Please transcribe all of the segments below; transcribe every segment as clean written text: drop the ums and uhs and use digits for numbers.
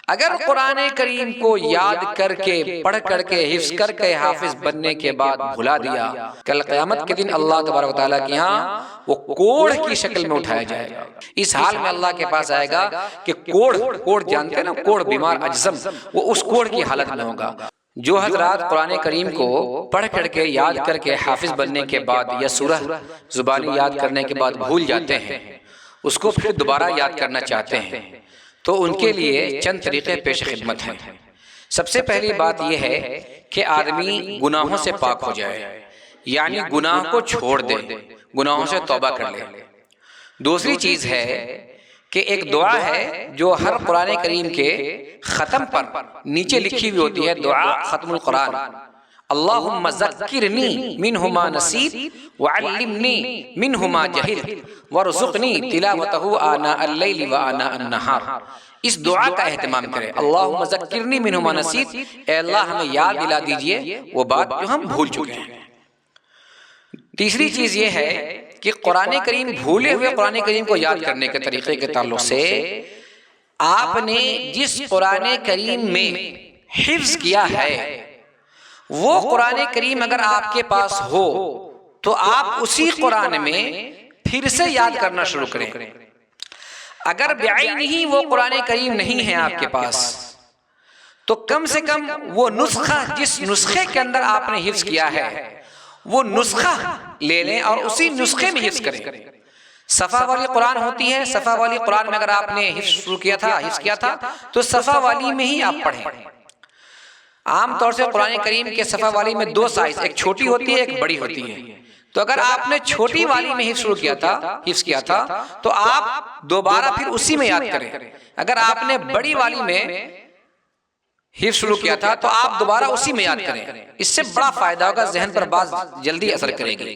اگر قرآن کریم کو یاد کر کے پڑھ کر کے حفظ کر کے حافظ بننے کے بعد بھلا دیا، کل قیامت کے دن اللہ تبارک و تعالیٰ کے ہاں وہ کوڑ کی شکل میں اٹھایا جائے گا۔ اس حال میں اللہ کے پاس آئے گا کہ کوڑ جانتے ہیں نا، کوڑ بیمار اجزم، وہ اس کوڑ کی حالت میں ہوگا۔ جو حضرات قرآن کریم کو پڑھ کر کے یاد کر کے حافظ بننے کے بعد یا سورہ زبانی یاد کرنے کے بعد بھول جاتے ہیں، اس کو پھر دوبارہ یاد کرنا چاہتے ہیں، تو ان کے لیے چند طریقے پیش خدمت ہیں۔ سب سے پہلی بات یہ ہے کہ آدمی گناہوں سے پاک ہو جائے، یعنی گناہ کو چھوڑ دے، گناہوں سے توبہ کر لے۔ دوسری چیز ہے کہ ایک دعا ہے جو ہر قرآن کریم کے ختم پر نیچے لکھی ہوئی ہوتی ہے، دعا ختم القرآن، اللہم ذکرنی منہ ما نسیت وعلمنی منہ ما جہلت وارزقنی تلاوتہ آناء اللیل وآناء النہار۔ اس دعا کا اہتمام کرے، اللہم ذکرنی منہ ما نسیت، اے اللہ ہمیں یاد دلا دیجئے وہ بات جو ہم بھول چکے ہیں۔ تیسری چیز یہ ہے کہ قرآن کریم بھولے ہوئے قرآن کریم کو یاد کرنے کے طریقے کے تعلق سے آپ نے جس قرآن کریم میں حفظ کیا ہے وہ قرآن کریم اگر آپ کے پاس ہو تو آپ اسی قرآن میں پھر سے یاد کرنا شروع کریں۔ اگر بعینہ وہ قرآن کریم نہیں ہے آپ کے پاس تو کم سے کم وہ نسخہ، جس نسخے کے اندر آپ نے حفظ کیا ہے وہ نسخہ لے لیں اور اسی نسخے میں حفظ کریں۔ صفحہ والی قرآن ہوتی ہے، صفحہ والی قرآن میں اگر آپ نے حفظ شروع کیا تھا، حفظ کیا تھا تو صفحہ والی میں ہی آپ پڑھیں۔ عام طور سے قرآن کریم کے صفحہ والی میں دو سائز، ایک چھوٹی ہوتی ہے ایک بڑی ہوتی ہے، تو اگر آپ نے چھوٹی والی میں حفظ شروع کیا تھا تو آپ دوبارہ پھر اسی میں یاد کریں۔ اگر آپ نے بڑی والی میں حفظ شروع کیا تھا تو آپ دوبارہ اسی میں یاد کریں، اس سے بڑا فائدہ ہوگا، ذہن پر بات جلدی اثر کرے گی۔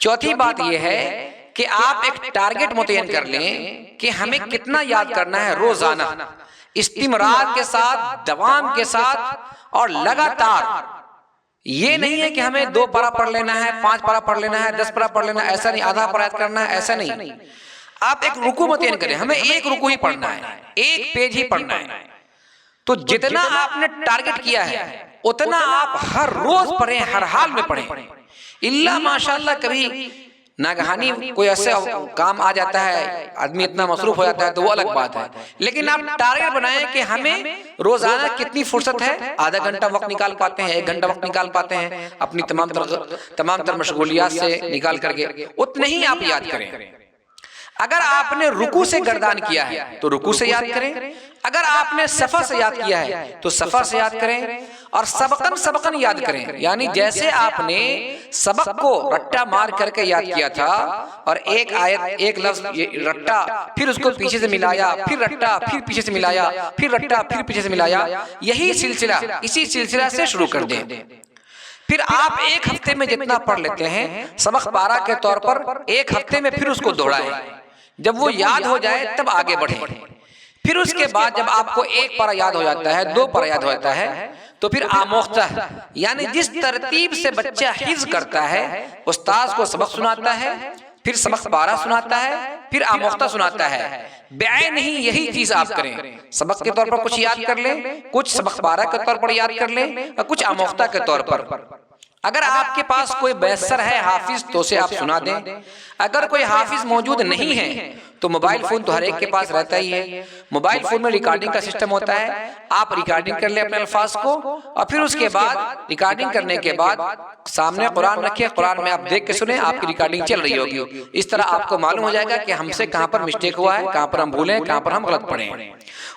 چوتھی بات یہ ہے کہ آپ ایک ٹارگٹ متعین کر لیں کہ ہمیں کتنا یاد کرنا ہے روزانہ، استمرار کے ساتھ، دوام کے ساتھ اور لگاتار۔ یہ نہیں ہے کہ ہمیں 2 پارہ پڑھ لینا ہے، 5 پارہ پڑھ لینا ہے، 10 پارہ پڑھ لینا ہے، ایسا نہیں، آدھا پارہ یاد کرنا ہے، ایسا نہیں۔ آپ ایک رکوع متعین کریں، ہمیں ایک رکوع ہی پڑھنا ہے، ایک پیج ہی پڑھنا ہے، تو جتنا آپ نے ٹارگٹ کیا ہے اتنا آپ ہر روز پڑھیں، ہر حال میں پڑھیں۔ اللہ ماشاءاللہ کبھی ناگہانی کوئی ایسا کام آ جاتا ہے، آدمی اتنا مصروف ہو جاتا ہے تو وہ الگ بات ہے، لیکن آپ ٹارگٹ بنائیں کہ ہمیں روزانہ کتنی فرصت ہے، آدھا گھنٹہ وقت نکال پاتے ہیں، 1 گھنٹہ وقت نکال پاتے ہیں اپنی تمام تر مشغولیات سے نکال کر کے، اتنے ہی آپ یاد کریں۔ اگر آپ نے رکوع سے گردان کیا ہے تو رکوع سے یاد کریں، اگر آپ نے صفحہ سے یاد کیا ہے تو صفحہ سے یاد کریں، اور سبقاً یاد کریں، یعنی جیسے آپ نے سبق کو رٹا مار کر کے یاد کیا تھا اور ایک آیت ایک لفظ رٹا، پھر اس کو پیچھے سے ملایا، پھر رٹا، پھر پیچھے سے ملایا، پھر رٹا، پھر پیچھے سے ملایا، یہی سلسلہ اسی سلسلہ سے شروع کر دیں۔ پھر آپ ایک ہفتے میں جتنا پڑھ لیتے ہیں سبق پارہ کے طور پر، ایک ہفتے میں پھر اس کو دوہرائیں، جب وہ یاد ہو جائے تب آگے بڑھیں۔ پھر اس کے بعد جب آپ کو 1 پارہ یاد ہو جاتا ہے، 2 پارہ یاد ہو جاتا ہے تو پھر آموختہ، یعنی جس ترتیب سے بچہ حفظ کرتا ہے، استاذ کو سبق سناتا ہے، پھر سبق پارہ سناتا ہے، پھر آموختہ سناتا ہے، بعین ہی یہی چیز آپ کریں، سبق کے طور پر کچھ یاد کر لیں، کچھ سبق پارہ کے طور پر یاد کر لیں اور کچھ آموختہ کے طور پر۔ اگر آپ کے پاس کوئی میسر ہے حافظ تو اسے آپ سنا دیں، اگر کوئی حافظ موجود نہیں ہے تو موبائل فون تو ہر ایک کے پاس رہتا ہی ہے، موبائل فون میں ریکارڈنگ کا سسٹم ہوتا ہے، آپ ریکارڈنگ کر لیں اپنے الفاظ کو، اور پھر اس کے بعد ریکارڈنگ کرنے کے بعد سامنے قرآن رکھیں، قرآن میں آپ دیکھ کے سنیں، آپ کی ریکارڈنگ چل رہی ہوگی، اس طرح آپ کو معلوم ہو جائے گا کہ ہم سے کہاں پر مسٹیک ہوا ہے، کہاں پر ہم بھولیں، کہاں پر ہم غلط پڑھیں۔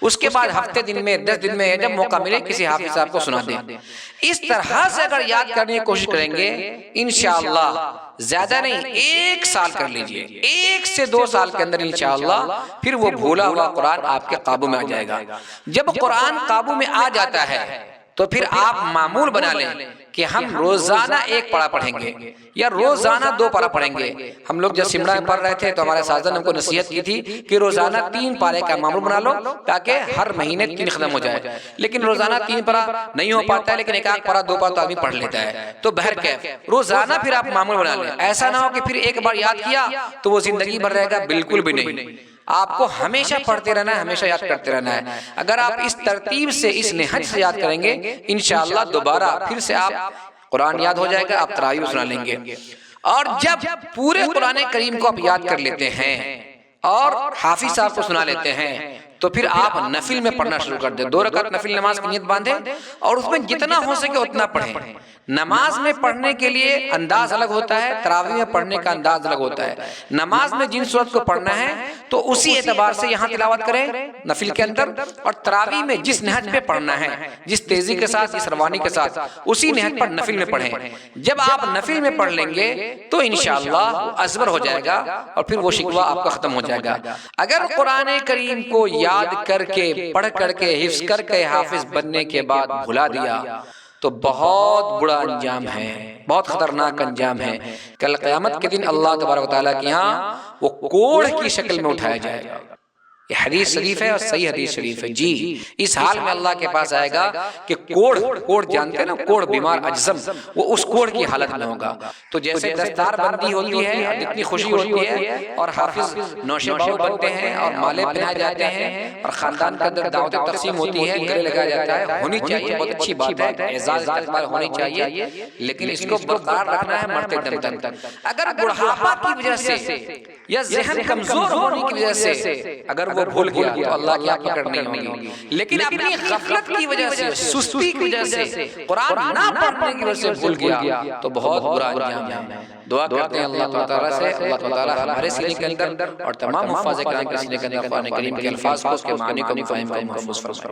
اس کے بعد ہفتے دن میں 10 دن میں جب موقع ملے کسی حافظ صاحب کو سنا دیں۔ اس طرح سے اگر یاد کرنے کی کوشش کریں گے انشاءاللہ، زیادہ نہیں 1 سال کر لیجئے، 1 سے 2 سال کے اندر انشاءاللہ پھر وہ بھولا ہوا قرآن آپ کے قابو میں آ جائے گا۔ جب قرآن قابو میں آ جاتا ہے تو پھر آپ معمول بنا لیں کہ ہم روزانہ 1 پارہ پڑھیں گے یا روزانہ 2 پارہ پڑھیں گے۔ ہم لوگ جب سمرہ میں پڑھ رہے تھے تو ہمارے اساتذہ نے ہم کو نصیحت کی تھی کہ روزانہ 3 پارے کا معمول بنا لو تاکہ ہر مہینے 3 ختم ہو جائے، لیکن روزانہ 3 پارہ نہیں ہو پاتا ہے، لیکن 1 پارہ 2 پارہ تو آدمی پڑھ لیتا ہے، تو بہرکیف روزانہ پھر آپ معمول بنا لیں۔ ایسا نہ ہو کہ پھر ایک بار یاد کیا تو وہ زندگی بھر رہے گا، بالکل بھی نہیں۔ آپ کو ہمیشہ پڑھتے رہنا ہے، ہمیشہ یاد کرتے رہنا ہے۔ اگر آپ اس ترتیب سے، اس نہج سے یاد کریں گے، انشاءاللہ دوبارہ پھر سے آپ قرآن یاد ہو جائے گا، آپ تراویح سنا لیں گے۔ اور جب پورے قرآن کریم کو آپ یاد کر لیتے ہیں اور حافظ صاحب کو سنا لیتے ہیں تو پھر آپ نفل میں پڑھنا شروع کر دیں۔ 2 رکعت نفل نماز کی نیت باندھیں اور اس میں جتنا ہو سکے اتنا پڑھیں۔ نماز میں پڑھنے کے لیے انداز الگ ہوتا ہے، تراویح میں پڑھنے کا انداز الگ ہوتا ہے۔ نماز میں جن صورت کو پڑھنا ہے تو اسی اعتبار سے یہاں تلاوت کریں نفل کے اندر، اور تراویح میں جس نہج پہ پڑھنا ہے، جس تیزی کے ساتھ، جس روانی کے ساتھ، اسی نہج پر نفل میں پڑھیں۔ جب آپ نفل میں پڑھ لیں گے تو انشاءاللہ وہ ازبر ہو جائے گا اور پھر وہ شکوہ آپ کا ختم ہو جائے گا۔ اگر قرآن کریم کو یاد کر کے، پڑھ کر کے، حفظ کر کے حافظ بننے کے بعد بھلا دیا تو بہت بڑا انجام ہے، بہت خطرناک انجام ہے۔ کل قیامت کے دن اللہ تبارک و تعالیٰ کے ہاں وہ کوڑھ کی شکل میں اٹھایا جائے گا۔ یہ حدیث شریف ہے اور صحیح حدیث شریف ہے جی۔ اس حال میں اللہ کے پاس آئے گا کہ کوڑھ جانتے ہیں نا، کوڑھ بیمار اجزم، وہ اس کوڑھ کی حالت میں ہوگا۔ تو جیسے دستار بندی ہوتی ہے اور اتنی خوشی ہوتی ہے اور حافظ نوشے باؤ بنتے ہیں اور مالے پہنائے جاتے ہیں اور خاندان کے اندر دعوت تقسیم ہوتی ہے، گلے لگایا جاتا ہے، ہونی چاہیے، بہت اچھی بات ہے، اعزاز استقبال ہونی چاہیے، لیکن اس کو برقرار رکھنا ہے مرتے دم تک۔ اگر بڑھاپا کی وجہ سے یا ذہن کمزور ہونے کی وجہ سے اگر وہ بھول گیا تو اللہ کی آپ پکڑ نہیں ہوگی، لیکن اپنی غفلت کی وجہ سے، سستی کی وجہ سے، قرآن نہ پڑھنے کی وجہ سے بھول گیا تو بہت برا انجام ہے۔ دعا کرتے ہیں اللہ تعالیٰ سے، اللہ تعالیٰ ہمارے سینے کے اندر اور تمام حفاظ کرام کے سینے کے اندر قرآن کریم کے الفاظ کو، اس کے معنی کو، مفاہیم کو محفوظ فرمائے۔